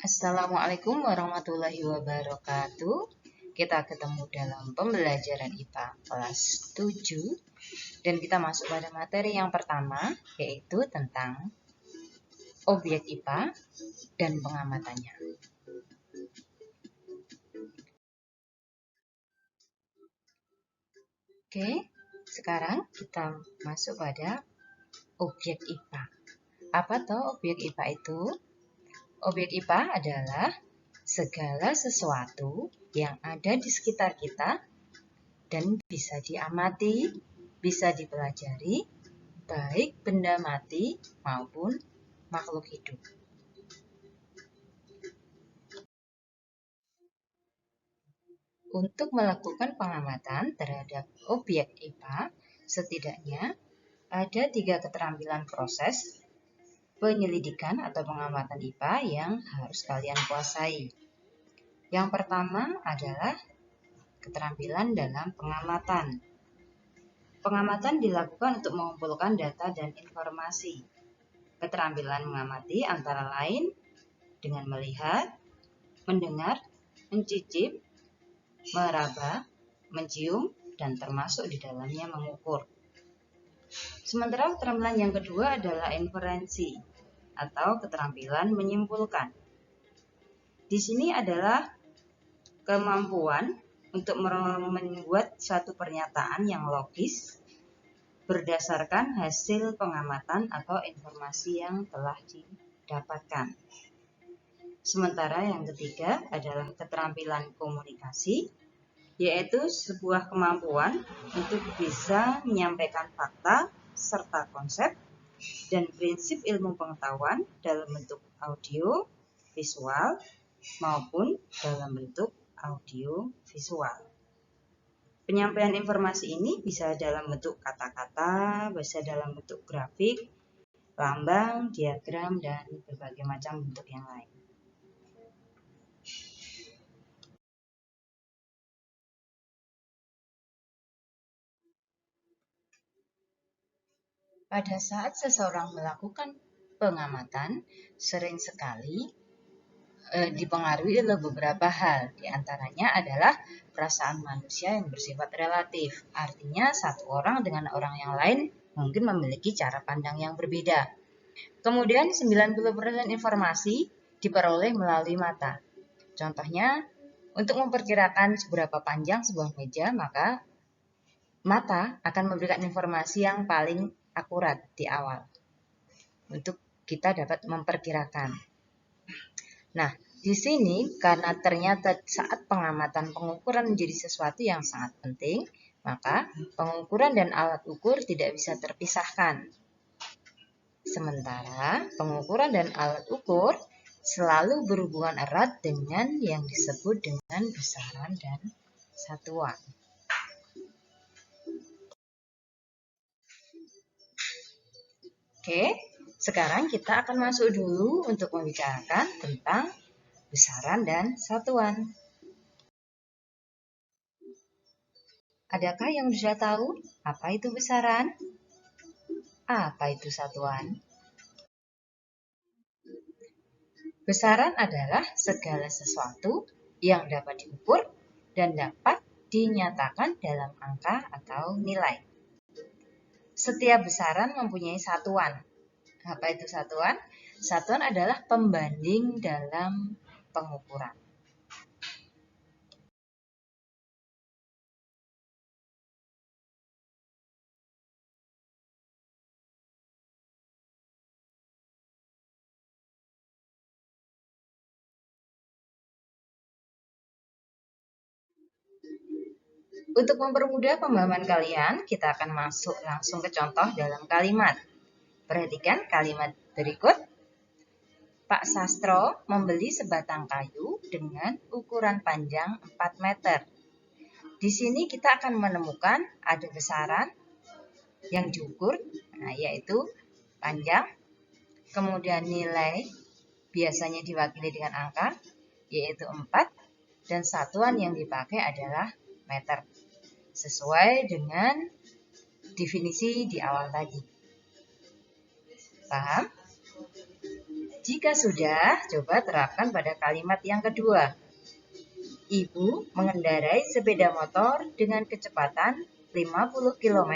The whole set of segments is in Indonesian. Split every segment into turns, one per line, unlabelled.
Assalamualaikum warahmatullahi wabarakatuh. Kita ketemu dalam pembelajaran IPA kelas 7 dan kita masuk pada materi yang pertama, yaitu tentang objek IPA dan pengamatannya. Oke, sekarang kita masuk pada objek IPA. Apa toh objek IPA itu? Objek IPA adalah segala sesuatu yang ada di sekitar kita dan bisa diamati, bisa dipelajari, baik benda mati maupun makhluk hidup. Untuk melakukan pengamatan terhadap objek IPA, setidaknya ada 3 keterampilan proses penyelidikan atau pengamatan IPA yang harus kalian kuasai. Yang pertama adalah keterampilan dalam pengamatan. Pengamatan dilakukan untuk mengumpulkan data dan informasi. Keterampilan mengamati antara lain dengan melihat, mendengar, mencicip, meraba, mencium, dan termasuk di dalamnya mengukur. Sementara keterampilan yang kedua adalah inferensi atau keterampilan menyimpulkan. Di sini adalah kemampuan untuk membuat suatu pernyataan yang logis berdasarkan hasil pengamatan atau informasi yang telah didapatkan. Sementara yang ketiga adalah keterampilan komunikasi, yaitu sebuah kemampuan untuk bisa menyampaikan fakta serta konsep dan prinsip ilmu pengetahuan dalam bentuk audio, visual, maupun dalam bentuk audio visual. Penyampaian informasi ini bisa dalam bentuk kata-kata, bisa dalam bentuk grafik, lambang, diagram, dan berbagai macam bentuk yang lain. Pada saat seseorang melakukan pengamatan, sering sekali dipengaruhi oleh beberapa hal. Di antaranya adalah perasaan manusia yang bersifat relatif. Artinya satu orang dengan orang yang lain mungkin memiliki cara pandang yang berbeda. Kemudian 90% informasi diperoleh melalui mata. Contohnya, untuk memperkirakan seberapa panjang sebuah meja, maka mata akan memberikan informasi yang paling akurat di awal untuk kita dapat memperkirakan. Nah, di sini karena ternyata saat pengamatan pengukuran menjadi sesuatu yang sangat penting, maka pengukuran dan alat ukur tidak bisa terpisahkan. Sementara pengukuran dan alat ukur selalu berhubungan erat dengan yang disebut dengan besaran dan satuan. Oke, sekarang kita akan masuk dulu untuk membicarakan tentang besaran dan satuan. Adakah yang sudah tahu apa itu besaran? Apa itu satuan? Besaran adalah segala sesuatu yang dapat diukur dan dapat dinyatakan dalam angka atau nilai. Setiap besaran mempunyai satuan. Apa itu satuan? Satuan adalah pembanding dalam pengukuran. Untuk mempermudah pemahaman kalian, kita akan masuk langsung ke contoh dalam kalimat. Perhatikan kalimat berikut. Pak Sastro membeli sebatang kayu dengan ukuran panjang 4 meter. Di sini kita akan menemukan ada besaran yang diukur, yaitu panjang, kemudian nilai biasanya diwakili dengan angka, yaitu 4, dan satuan yang dipakai adalah meter. sesuai dengan definisi di awal tadi. Paham? Jika sudah, coba terapkan pada kalimat yang kedua. Ibu mengendarai sepeda motor dengan kecepatan 50 km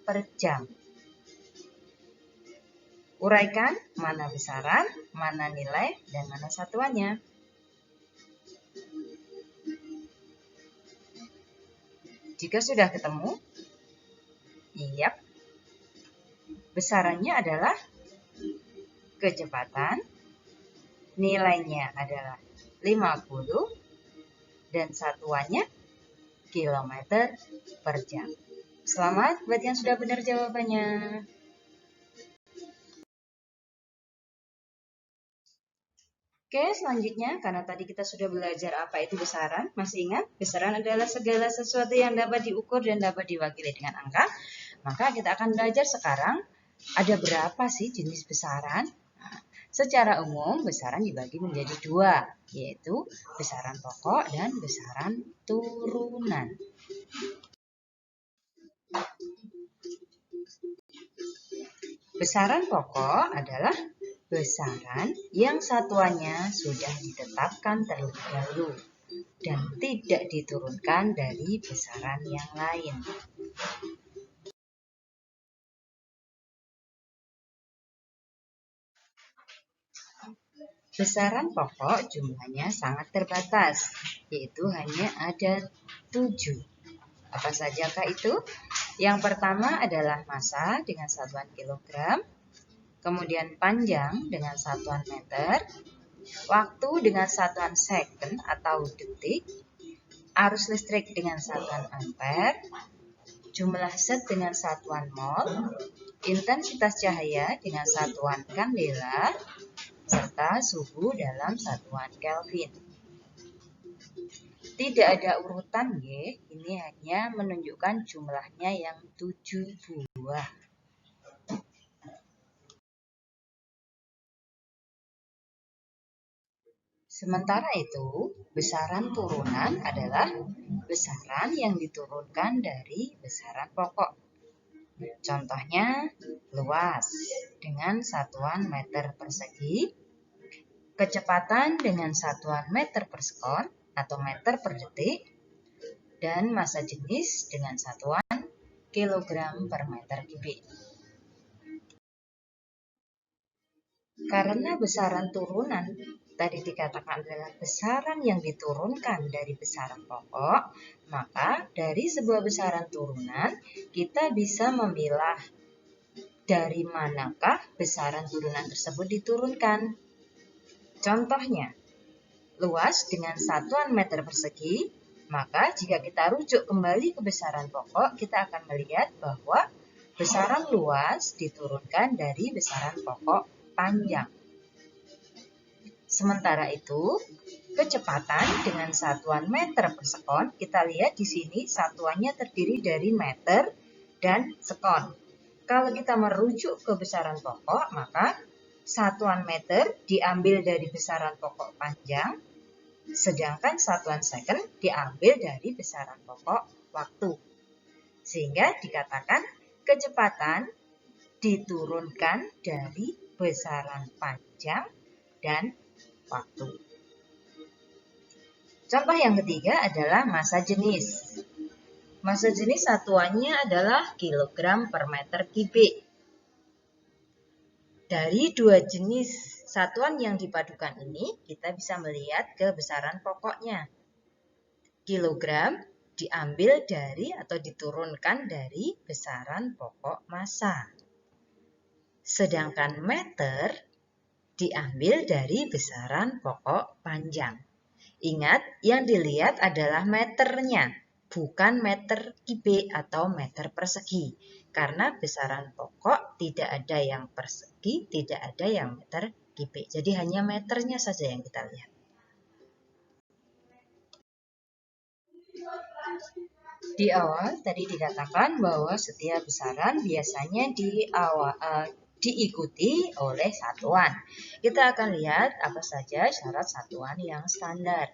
per jam. Uraikan mana besaran, mana nilai, dan mana satuannya. Jika sudah ketemu, yap, besarannya adalah kecepatan, nilainya adalah 50, dan satuannya kilometer per jam. Selamat buat yang sudah benar jawabannya. Oke, selanjutnya, karena tadi kita sudah belajar apa itu besaran, masih ingat? Besaran adalah segala sesuatu yang dapat diukur dan dapat diwakili dengan angka. Maka kita akan belajar sekarang, ada berapa sih jenis besaran? Nah, secara umum, besaran dibagi menjadi dua, yaitu besaran pokok dan besaran turunan. Besaran pokok adalah besaran yang satuannya sudah ditetapkan terlebih dahulu dan tidak diturunkan dari besaran yang lain. Besaran pokok jumlahnya sangat terbatas, yaitu hanya ada 7. Apa sajakah itu? Yang pertama adalah massa dengan satuan kilogram, kemudian panjang dengan satuan meter, waktu dengan satuan second atau detik, arus listrik dengan satuan ampere, jumlah zat dengan satuan mol, intensitas cahaya dengan satuan kandela, serta suhu dalam satuan Kelvin. Tidak ada urutan G, ini hanya menunjukkan jumlahnya yang 7 buah. Sementara itu, besaran turunan adalah besaran yang diturunkan dari besaran pokok. Contohnya, luas dengan satuan meter persegi, kecepatan dengan satuan meter per sekon atau meter per detik, dan massa jenis dengan satuan kilogram per meter kubik. Karena besaran turunan tadi dikatakan adalah besaran yang diturunkan dari besaran pokok, maka dari sebuah besaran turunan kita bisa memilah dari manakah besaran turunan tersebut diturunkan. Contohnya, luas dengan satuan meter persegi, maka jika kita rujuk kembali ke besaran pokok, kita akan melihat bahwa besaran luas diturunkan dari besaran pokok panjang. Sementara itu, kecepatan dengan satuan meter per sekon, kita lihat di sini satuannya terdiri dari meter dan sekon. Kalau kita merujuk ke besaran pokok, maka satuan meter diambil dari besaran pokok panjang, sedangkan satuan second diambil dari besaran pokok waktu. Sehingga dikatakan kecepatan diturunkan dari besaran panjang dan waktu. Contoh yang ketiga adalah massa jenis. Massa jenis satuannya adalah kilogram per meter kubik. Dari dua jenis satuan yang dipadukan ini, kita bisa melihat ke besaran pokoknya. Kilogram diambil dari atau diturunkan dari besaran pokok massa. Sedangkan meter diambil dari besaran pokok panjang. Ingat, yang dilihat adalah meternya, bukan meter kubik atau meter persegi. Karena besaran pokok tidak ada yang persegi, tidak ada yang meter kubik. Jadi hanya meternya saja yang kita lihat. Di awal tadi dikatakan bahwa setiap besaran biasanya diikuti oleh satuan. Kita akan lihat apa saja syarat satuan yang standar.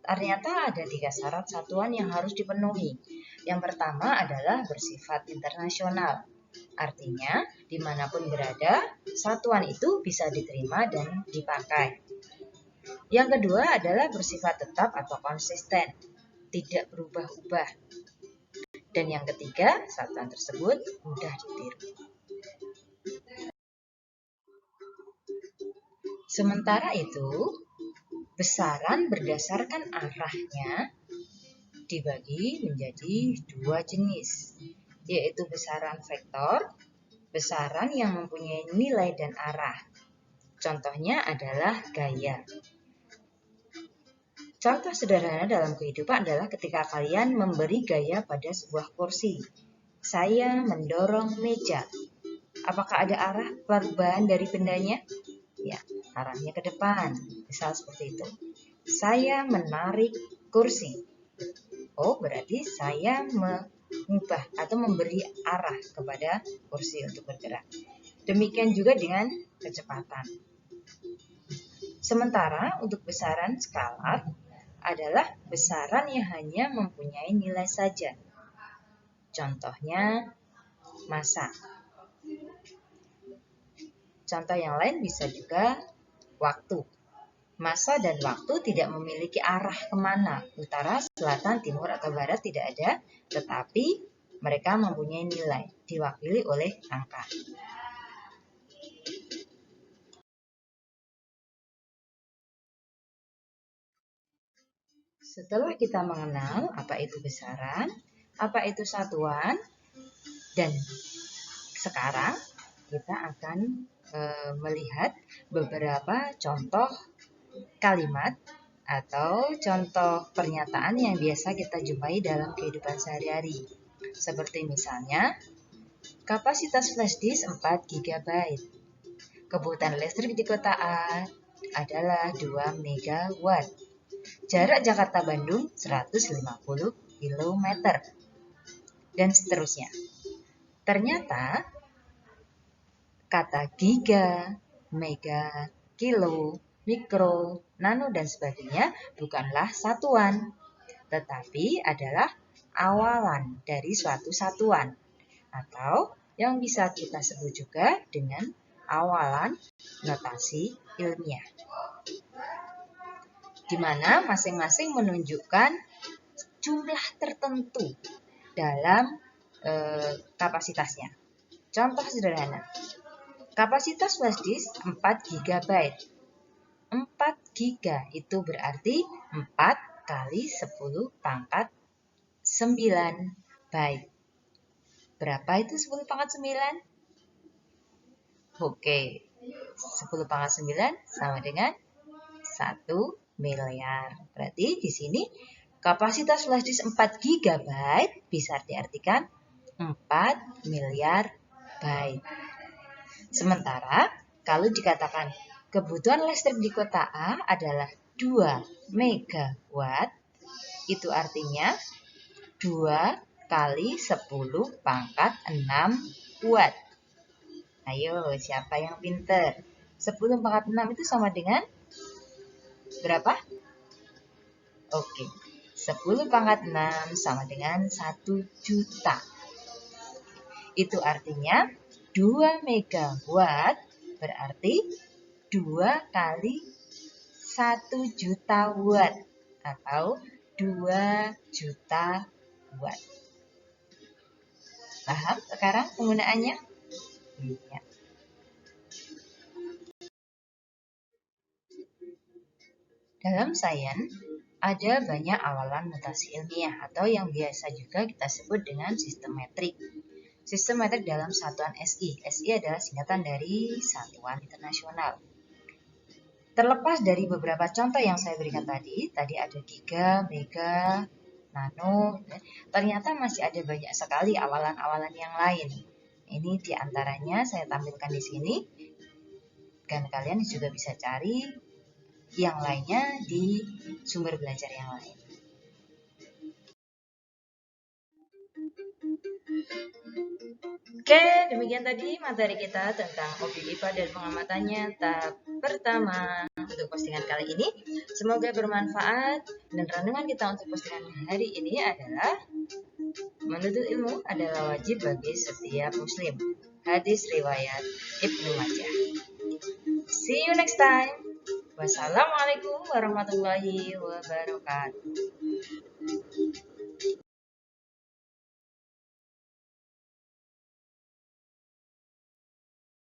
Ternyata ada 3 syarat satuan yang harus dipenuhi. Yang pertama adalah bersifat internasional. Artinya, dimanapun berada, satuan itu bisa diterima dan dipakai. Yang kedua adalah bersifat tetap atau konsisten, tidak berubah-ubah. Dan yang ketiga, satuan tersebut mudah ditiru. Sementara itu, besaran berdasarkan arahnya dibagi menjadi dua jenis, yaitu besaran vektor, besaran yang mempunyai nilai dan arah. Contohnya adalah gaya. Contoh sederhana dalam kehidupan adalah ketika kalian memberi gaya pada sebuah kursi. Saya mendorong meja. Apakah ada arah perubahan dari bendanya? Ya, arahnya ke depan. Misal seperti itu. Saya menarik kursi. Oh, berarti saya mengubah atau memberi arah kepada kursi untuk bergerak. Demikian juga dengan kecepatan. Sementara untuk besaran skalar adalah besaran yang hanya mempunyai nilai saja. Contohnya, massa. Contoh yang lain bisa juga waktu. Massa dan waktu tidak memiliki arah kemana, utara, selatan, timur, atau barat tidak ada, tetapi mereka mempunyai nilai, diwakili oleh angka. Setelah kita mengenal apa itu besaran, apa itu satuan, dan sekarang kita akan melihat beberapa contoh kalimat atau contoh pernyataan yang biasa kita jumpai dalam kehidupan sehari-hari. Seperti misalnya, kapasitas flash disk 4 GB. Kebutuhan listrik di kota A adalah 2 MW. Jarak Jakarta-Bandung 150 km. Dan seterusnya. Ternyata, kata giga, mega, kilo, mikro, nano, dan sebagainya bukanlah satuan, tetapi adalah awalan dari suatu satuan, atau yang bisa kita sebut juga dengan awalan notasi ilmiah, di mana masing-masing menunjukkan jumlah tertentu dalam kapasitasnya. Contoh sederhana, kapasitas flash disk 4 GB. 4 giga itu berarti 4 kali 10 pangkat 9 byte. Berapa itu 10 pangkat 9? Oke, 10 pangkat 9 sama dengan 1 miliar. Berarti di sini kapasitas flash disk 4 GB bisa diartikan 4 miliar byte. Sementara kalau dikatakan kebutuhan listrik di kota A adalah 2 MW, itu artinya 2 kali 10 pangkat 6 watt. Ayo, siapa yang pinter? 10 pangkat 6 itu sama dengan berapa? Oke, 10 pangkat 6 sama dengan 1 juta. Itu artinya 2 megawatt berarti 2 kali 1 juta watt atau 2 juta watt. Paham sekarang penggunaannya? Iya. Dalam sains, ada banyak awalan notasi ilmiah atau yang biasa juga kita sebut dengan sistem metrik. Sistem metrik dalam satuan SI. SI adalah singkatan dari Satuan Internasional. Terlepas dari beberapa contoh yang saya berikan tadi ada giga, mega, nano, ternyata masih ada banyak sekali awalan-awalan yang lain. Ini diantaranya saya tampilkan di sini, dan kalian juga bisa cari yang lainnya di sumber belajar yang lain. Oke, demikian tadi materi kita tentang objek IPA dan pengamatannya tahap pertama. untuk postingan kali ini. Semoga bermanfaat. Dan renungan kita untuk postingan hari ini adalah menuntut ilmu adalah wajib bagi setiap muslim. Hadis riwayat Ibnu Majah. See you next time. Wassalamualaikum warahmatullahi wabarakatuh.